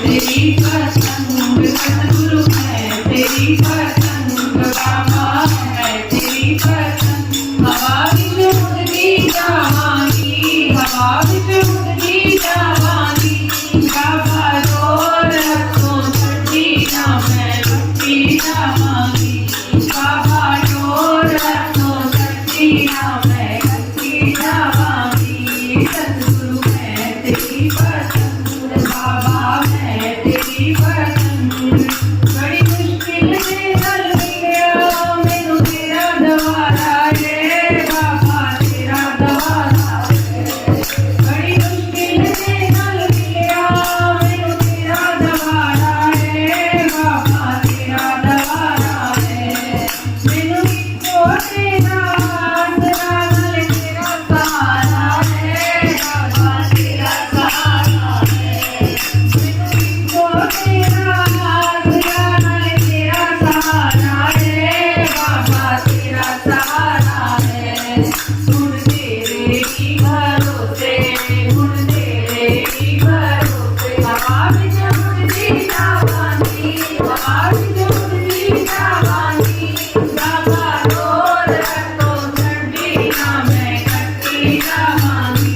तेरी पसंद सतगुरु है तेरी पसंद बाबा है तेरी पसंद हवा विच उड़दी जावांगी हवा विच उड़दी जावांगी बाबा जोर रखो छड्डी ना मैं लुटी जावांगी बाबा जोर रखो छड्डी ना मैं लुटी जावांगी सतगुरु है तेरी पसंद बाबा है तेरी पसंद बड़ी मुश्किल से हल मिलिया मैनू तेरा दवारा रे बाबा तेरा दवारा रे बड़ी मुश्किल से हल मिलिया मैनू तेरा दवारा रे बाबा तेरा दवारा रे मैनू इक्को तेरा आसरा नाल तेरा सहारा रे बाबा तेरा सहारा रे मैनू इक्को तेरा आसरा नाल तेरा सहारा रे बाबा तेरा सहारा रे सुन तेरे ही भरोसे सुन तेरे ही भरोसे हवा विच उड़दी जावांगी हवा विच उड़दी जावांगी बाबा जोर रखो छड्डी ना मैं कट्टी जावांगी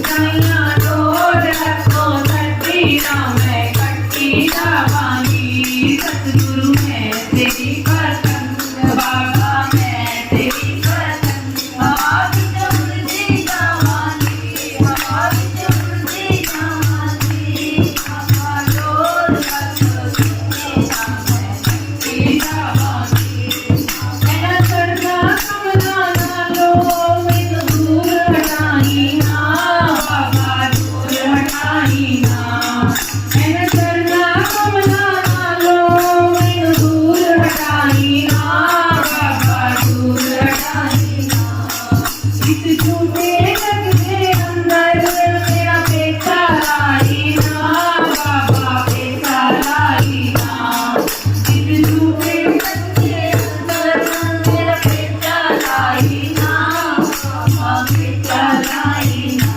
साइयां जोर रखो छड्डी ना मैं कट्टी जावांगी सतगुरु है तेरी पसंद बाबा मैं तेरी पसंद हवा विच उड़दी जावांगी हवा विच उड़दी जावांगी बाबा जोर रखो छड्डी ना मैं कट्टी जावांगी एना चढ़दा कमला नालों मैनू दूर हटाई ना बाबा दूर हटाई ना एना चढ़दा कमला नालों मैनू दूर हटाई ना बाबा दूर हटाई ना इस झूठे जग के अंदर मेरा पेचा लाई ना बाबा पेचा लाई ना इस झूठे जग के अंदर मेरा पेचा लाई ना बाबा पेचा लाई ना